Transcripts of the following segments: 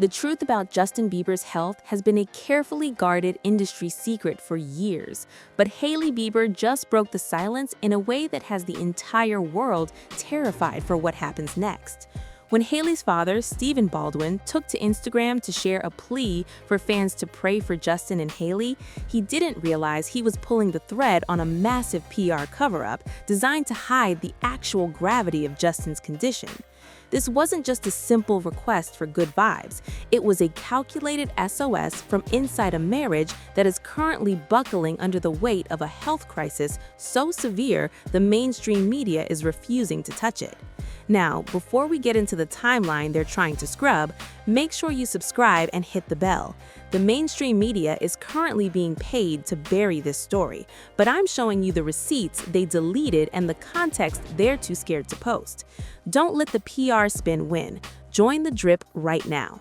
The truth about Justin Bieber's health has been a carefully guarded industry secret for years, but Hailey Bieber just broke the silence in a way that has the entire world terrified for what happens next. When Hailey's father, Stephen Baldwin, took to Instagram to share a plea for fans to pray for Justin and Hailey, he didn't realize he was pulling the thread on a massive PR cover-up designed to hide the actual gravity of Justin's condition. This wasn't just a simple request for good vibes. It was a calculated SOS from inside a marriage that is currently buckling under the weight of a health crisis so severe the mainstream media is refusing to touch it. Now, before we get into the timeline they're trying to scrub, make sure you subscribe and hit the bell. The mainstream media is currently being paid to bury this story, but I'm showing you the receipts they deleted and the context they're too scared to post. Don't let the PR spin win. Join the drip right now.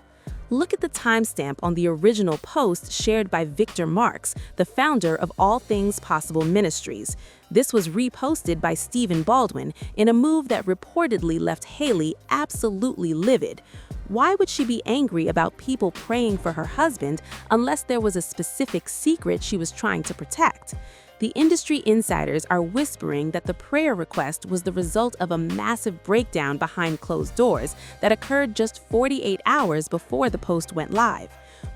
Look at the timestamp on the original post shared by Victor Marks, the founder of All Things Possible Ministries. This was reposted by Stephen Baldwin in a move that reportedly left Hailey absolutely livid. Why would she be angry about people praying for her husband unless there was a specific secret she was trying to protect? The industry insiders are whispering that the prayer request was the result of a massive breakdown behind closed doors that occurred just 48 hours before the post went live.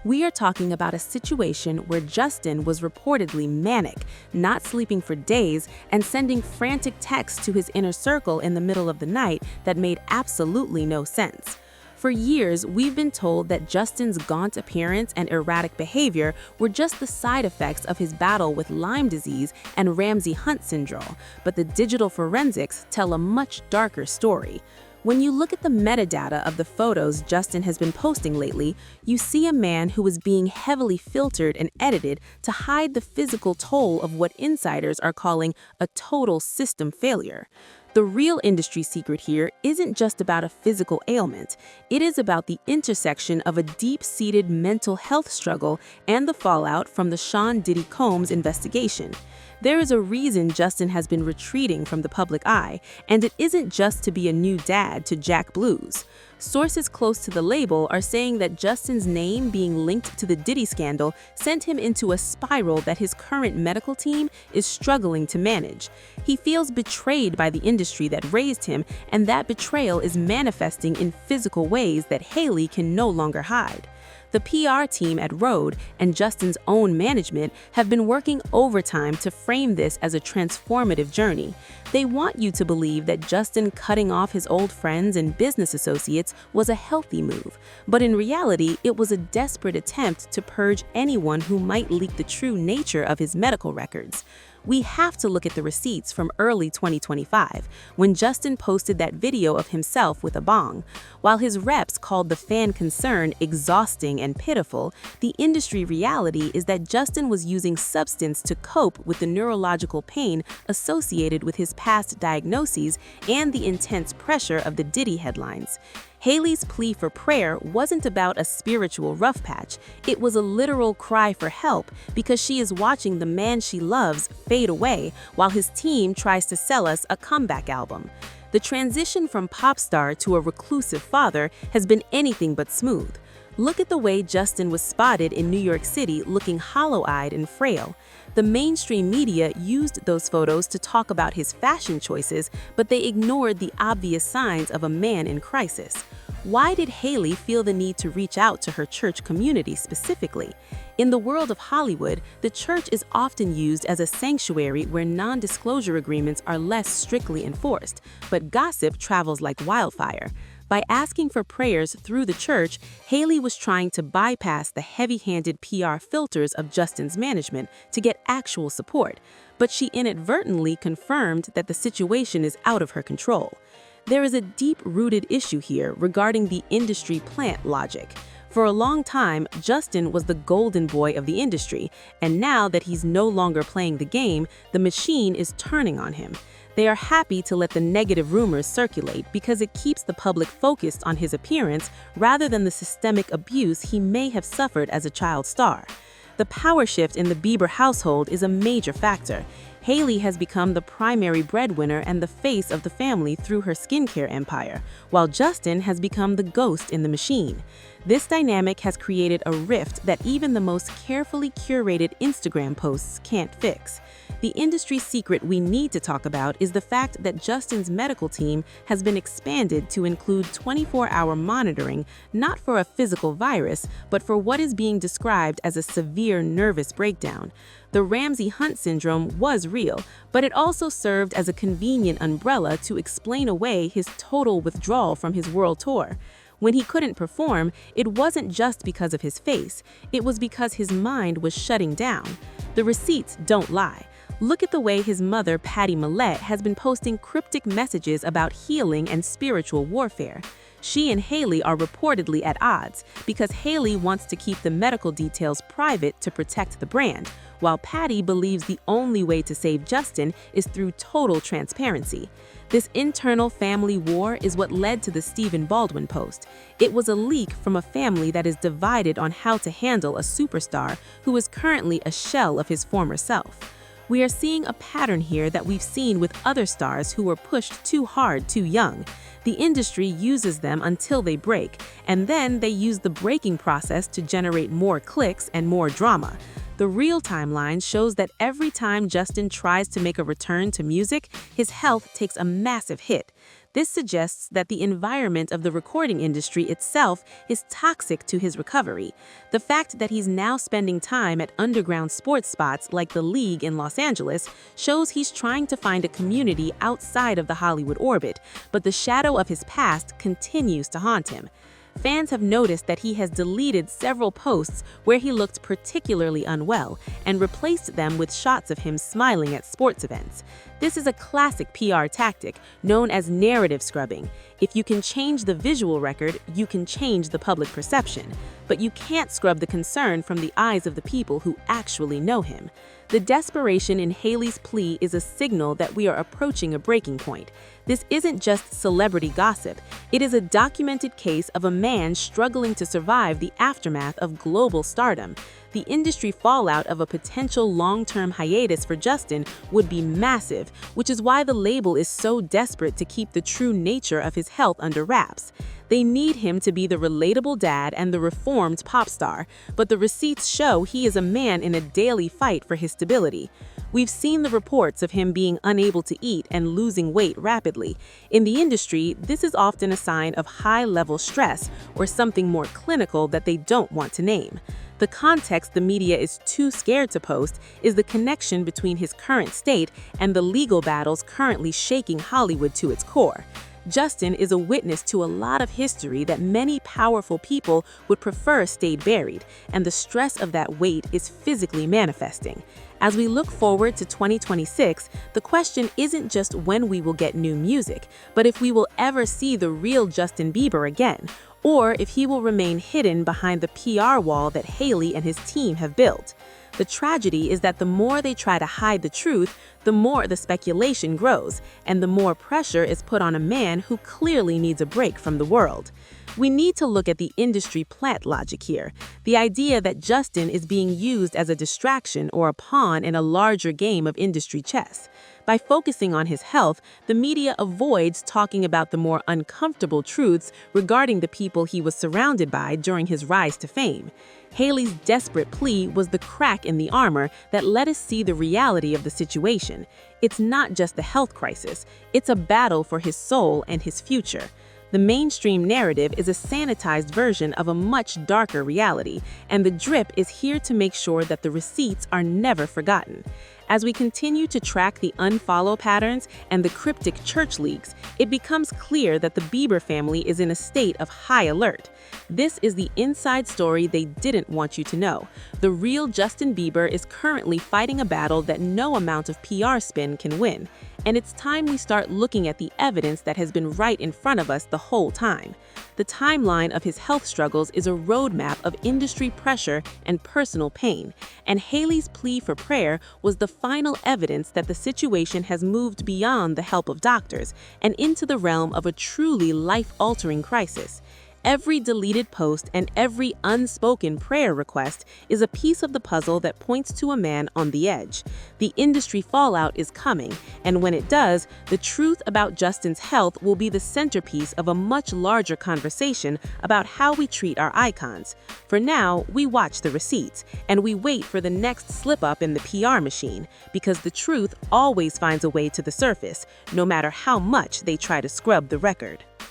We are talking about a situation where Justin was reportedly manic, not sleeping for days, and sending frantic texts to his inner circle in the middle of the night that made absolutely no sense. For years, we've been told that Justin's gaunt appearance and erratic behavior were just the side effects of his battle with Lyme disease and Ramsay-Hunt syndrome, but the digital forensics tell a much darker story. When you look at the metadata of the photos Justin has been posting lately, you see a man who is being heavily filtered and edited to hide the physical toll of what insiders are calling a total system failure. The real industry secret here isn't just about a physical ailment. It is about the intersection of a deep-seated mental health struggle and the fallout from the Sean Diddy Combs investigation. There is a reason Justin has been retreating from the public eye, and it isn't just to be a new dad to Jack Blues. Sources close to the label are saying that Justin's name being linked to the Diddy scandal sent him into a spiral that his current medical team is struggling to manage. He feels betrayed by the industry that raised him, and that betrayal is manifesting in physical ways that Hailey can no longer hide. The PR team at Rode and Justin's own management have been working overtime to frame this as a transformative journey. They want you to believe that Justin cutting off his old friends and business associates was a healthy move, but in reality, it was a desperate attempt to purge anyone who might leak the true nature of his medical records. We have to look at the receipts from early 2025, when Justin posted that video of himself with a bong. While his reps called the fan concern exhausting and pitiful, the industry reality is that Justin was using substance to cope with the neurological pain associated with his past diagnoses and the intense pressure of the Diddy headlines. Hailey's plea for prayer wasn't about a spiritual rough patch. It was a literal cry for help because she is watching the man she loves fade away while his team tries to sell us a comeback album. The transition from pop star to a reclusive father has been anything but smooth. Look at the way Justin was spotted in New York City looking hollow-eyed and frail. The mainstream media used those photos to talk about his fashion choices, but they ignored the obvious signs of a man in crisis. Why did Hailey feel the need to reach out to her church community specifically? In the world of Hollywood, the church is often used as a sanctuary where non-disclosure agreements are less strictly enforced, but gossip travels like wildfire. By asking for prayers through the church, Hailey was trying to bypass the heavy-handed PR filters of Justin's management to get actual support, but she inadvertently confirmed that the situation is out of her control. There is a deep-rooted issue here regarding the industry plant logic. For a long time, Justin was the golden boy of the industry, and now that he's no longer playing the game, the machine is turning on him. They are happy to let the negative rumors circulate because it keeps the public focused on his appearance rather than the systemic abuse he may have suffered as a child star. The power shift in the Bieber household is a major factor. Hailey has become the primary breadwinner and the face of the family through her skincare empire, while Justin has become the ghost in the machine. This dynamic has created a rift that even the most carefully curated Instagram posts can't fix. The industry secret we need to talk about is the fact that Justin's medical team has been expanded to include 24-hour monitoring, not for a physical virus, but for what is being described as a severe nervous breakdown. The Ramsay-Hunt syndrome was real, but it also served as a convenient umbrella to explain away his total withdrawal from his world tour. When he couldn't perform, it wasn't just because of his face, it was because his mind was shutting down. The receipts don't lie. Look at the way his mother, Patty Millett, has been posting cryptic messages about healing and spiritual warfare. She and Hailey are reportedly at odds because Hailey wants to keep the medical details private to protect the brand, while Patty believes the only way to save Justin is through total transparency. This internal family war is what led to the Stephen Baldwin post. It was a leak from a family that is divided on how to handle a superstar who is currently a shell of his former self. We are seeing a pattern here that we've seen with other stars who were pushed too hard too young. The industry uses them until they break, and then they use the breaking process to generate more clicks and more drama. The real timeline shows that every time Justin tries to make a return to music, his health takes a massive hit. This suggests that the environment of the recording industry itself is toxic to his recovery. The fact that he's now spending time at underground sports spots like the League in Los Angeles shows he's trying to find a community outside of the Hollywood orbit, but the shadow of his past continues to haunt him. Fans have noticed that he has deleted several posts where he looked particularly unwell and replaced them with shots of him smiling at sports events. This is a classic PR tactic known as narrative scrubbing. If you can change the visual record, you can change the public perception. But you can't scrub the concern from the eyes of the people who actually know him. The desperation in Hailey's plea is a signal that we are approaching a breaking point. This isn't just celebrity gossip. It is a documented case of a man struggling to survive the aftermath of global stardom. The industry fallout of a potential long-term hiatus for Justin would be massive, which is why the label is so desperate to keep the true nature of his health under wraps. They need him to be the relatable dad and the reformed pop star, but the receipts show he is a man in a daily fight for his stability. We've seen the reports of him being unable to eat and losing weight rapidly. In the industry, this is often a sign of high-level stress or something more clinical that they don't want to name. The context the media is too scared to post is the connection between his current state and the legal battles currently shaking Hollywood to its core. Justin is a witness to a lot of history that many powerful people would prefer stayed buried, and the stress of that weight is physically manifesting. As we look forward to 2026, the question isn't just when we will get new music, but if we will ever see the real Justin Bieber again, or if he will remain hidden behind the PR wall that Hailey and his team have built. The tragedy is that the more they try to hide the truth, the more the speculation grows, and the more pressure is put on a man who clearly needs a break from the world. We need to look at the industry plant logic here, the idea that Justin is being used as a distraction or a pawn in a larger game of industry chess. By focusing on his health, the media avoids talking about the more uncomfortable truths regarding the people he was surrounded by during his rise to fame. Hailey's desperate plea was the crack in the armor that let us see the reality of the situation. It's not just a health crisis, it's a battle for his soul and his future. The mainstream narrative is a sanitized version of a much darker reality, and the drip is here to make sure that the receipts are never forgotten. As we continue to track the unfollow patterns and the cryptic church leaks, it becomes clear that the Bieber family is in a state of high alert. This is the inside story they didn't want you to know. The real Justin Bieber is currently fighting a battle that no amount of PR spin can win. And it's time we start looking at the evidence that has been right in front of us the whole time. The timeline of his health struggles is a roadmap of industry pressure and personal pain, and Hailey's plea for prayer was the final evidence that the situation has moved beyond the help of doctors and into the realm of a truly life-altering crisis. Every deleted post and every unspoken prayer request is a piece of the puzzle that points to a man on the edge. The industry fallout is coming, and when it does, the truth about Justin's health will be the centerpiece of a much larger conversation about how we treat our icons. For now, we watch the receipts, and we wait for the next slip-up in the PR machine, because the truth always finds a way to the surface, no matter how much they try to scrub the record.